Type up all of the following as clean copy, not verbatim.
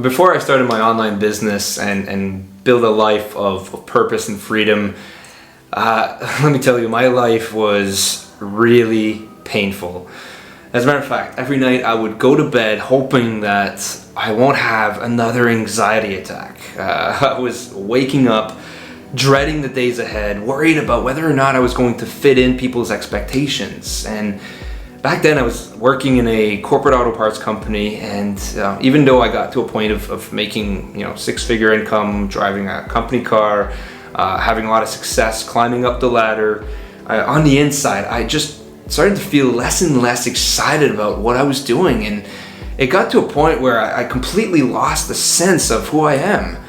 Before I started my online business and build a life of purpose and freedom, let me tell you, my life was really painful. As a matter of fact, every night I would go to bed hoping that I won't have another anxiety attack. I was waking up, dreading the days ahead, worried about whether or not I was going to fit in people's expectations. And back then I was working in a corporate auto parts company, and even though I got to a point of making six-figure income, driving a company car, having a lot of success, climbing up the ladder, on the inside I just started to feel less and less excited about what I was doing, and it got to a point where I completely lost the sense of who I am.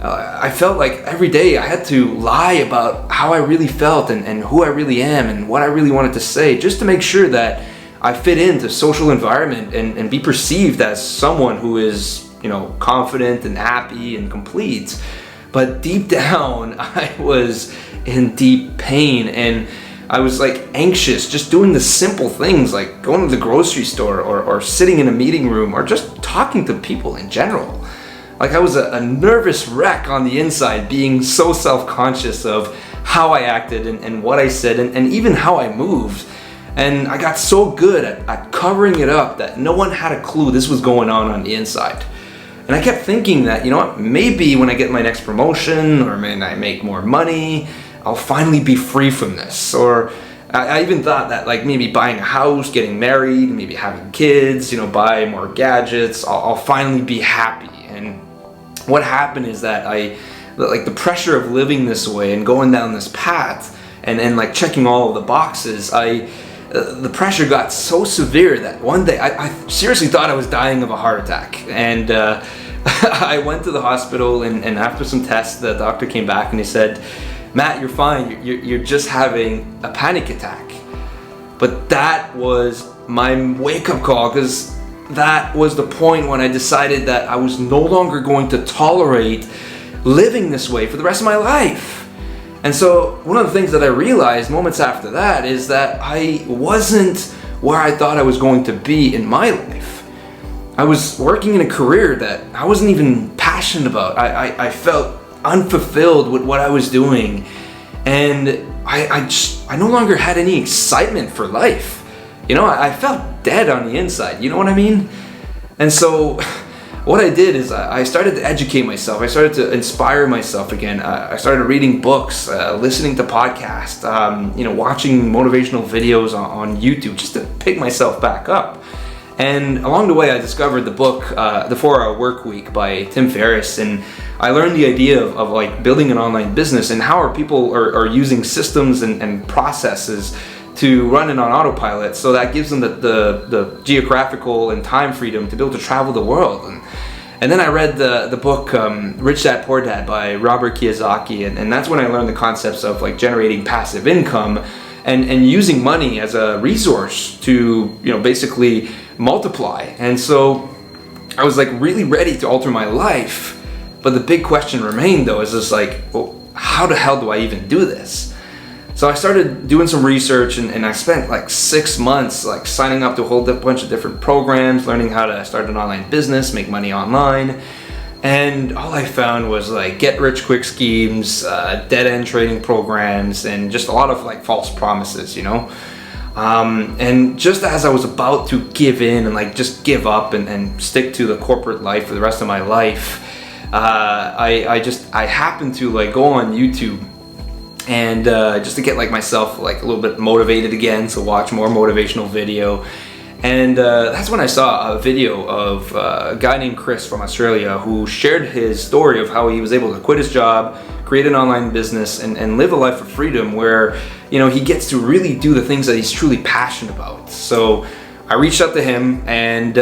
I felt like every day I had to lie about how I really felt and who I really am and what I really wanted to say, just to make sure that I fit into social environment and be perceived as someone who is, confident and happy and complete. But deep down, I was in deep pain, and I was anxious, just doing the simple things like going to the grocery store or sitting in a meeting room or just talking to people in general. I was a nervous wreck on the inside, being so self-conscious of how I acted and what I said and even how I moved. And I got so good at covering it up that no one had a clue this was going on the inside. And I kept thinking that, maybe when I get my next promotion or when I make more money, I'll finally be free from this. Or I even thought that maybe buying a house, getting married, maybe having kids, buy more gadgets, I'll finally be happy. And what happened is that the pressure of living this way and going down this path and checking all of the boxes, the pressure got so severe that one day I seriously thought I was dying of a heart attack. And I went to the hospital, and after some tests, the doctor came back and he said, "Matt, you're fine. You're just having a panic attack." But that was my wake-up call, because that was the point when I decided that I was no longer going to tolerate living this way for the rest of my life. And so one of the things that I realized moments after that is that I wasn't where I thought I was going to be in my life. I was working in a career that I wasn't even passionate about. I felt unfulfilled with what I was doing, and I no longer had any excitement for life. I felt dead on the inside, you know what I mean? And so what I did is I started to educate myself. I started to inspire myself again. I started reading books, listening to podcasts, watching motivational videos on YouTube, just to pick myself back up. And along the way, I discovered the book, The 4-Hour Workweek by Tim Ferriss, and I learned the idea of building an online business and how people are using systems and processes to run it on autopilot, so that gives them the geographical and time freedom to be able to travel the world. And then I read the book Rich Dad Poor Dad by Robert Kiyosaki, and that's when I learned the concepts of generating passive income and using money as a resource to basically multiply. And so I was really ready to alter my life, but the big question remained though, is just well, how the hell do I even do this? So I started doing some research, and I spent 6 months signing up to a whole bunch of different programs, learning how to start an online business, make money online. And all I found was get rich quick schemes, dead end trading programs, and just a lot of false promises, and just as I was about to give in and just give up and stick to the corporate life for the rest of my life, I happened to go on YouTube and just to get myself a little bit motivated again, so watch more motivational video. And that's when I saw a video of a guy named Chris from Australia who shared his story of how he was able to quit his job, create an online business, and live a life of freedom where he gets to really do the things that he's truly passionate about. So I reached out to him, and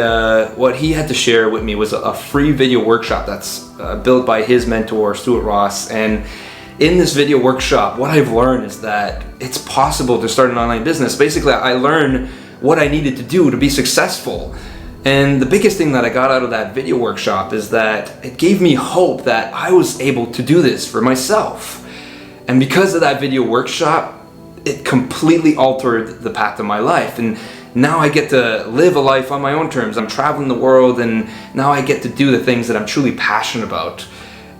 what he had to share with me was a free video workshop that's built by his mentor, Stuart Ross. And in this video workshop, what I've learned is that it's possible to start an online business. Basically, I learned what I needed to do to be successful. And the biggest thing that I got out of that video workshop is that it gave me hope that I was able to do this for myself. And because of that video workshop, it completely altered the path of my life. And now I get to live a life on my own terms. I'm traveling the world, and now I get to do the things that I'm truly passionate about.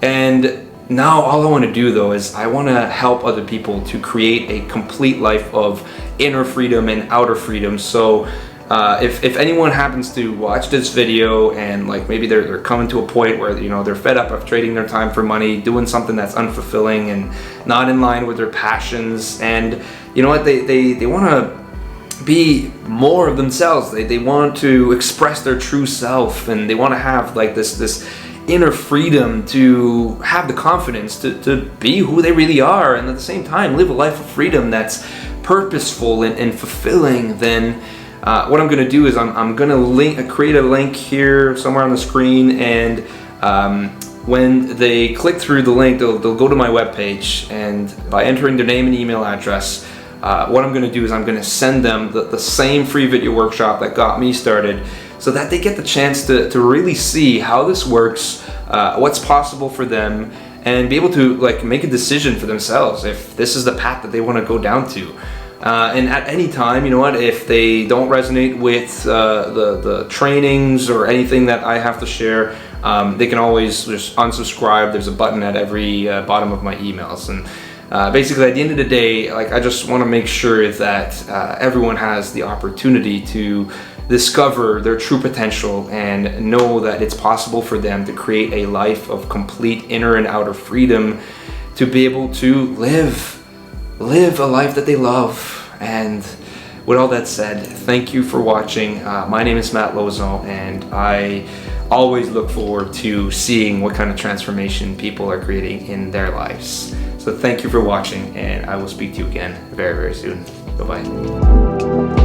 And now all I want to do though is I want to help other people to create a complete life of inner freedom and outer freedom. So if anyone happens to watch this video and like maybe they're coming to a point where, you know, they're fed up of trading their time for money, doing something that's unfulfilling and not in line with their passions, and you know what, they want to be more of themselves. They want to express their true self, and they want to have like this inner freedom to have the confidence to be who they really are, and at the same time live a life of freedom that's purposeful and fulfilling. Then what I'm going to do is I'm going to create a link here somewhere on the screen, and when they click through the link, they'll go to my webpage, and by entering their name and email address, what I'm going to do is I'm going to send them the same free video workshop that got me started, so that they get the chance to really see how this works, what's possible for them, and be able to like make a decision for themselves if this is the path that they want to go down to. And at any time, you know what, if they don't resonate with the trainings or anything that I have to share, they can always just unsubscribe. There's a button at every bottom of my emails. And basically at the end of the day, like, I just want to make sure that everyone has the opportunity to discover their true potential and know that it's possible for them to create a life of complete inner and outer freedom, to be able to live a life that they love. And with all that said, thank you for watching. My name is Matt Lozo, and I always look forward to seeing what kind of transformation people are creating in their lives. So thank you for watching, and I will speak to you again very, very soon. Bye-bye.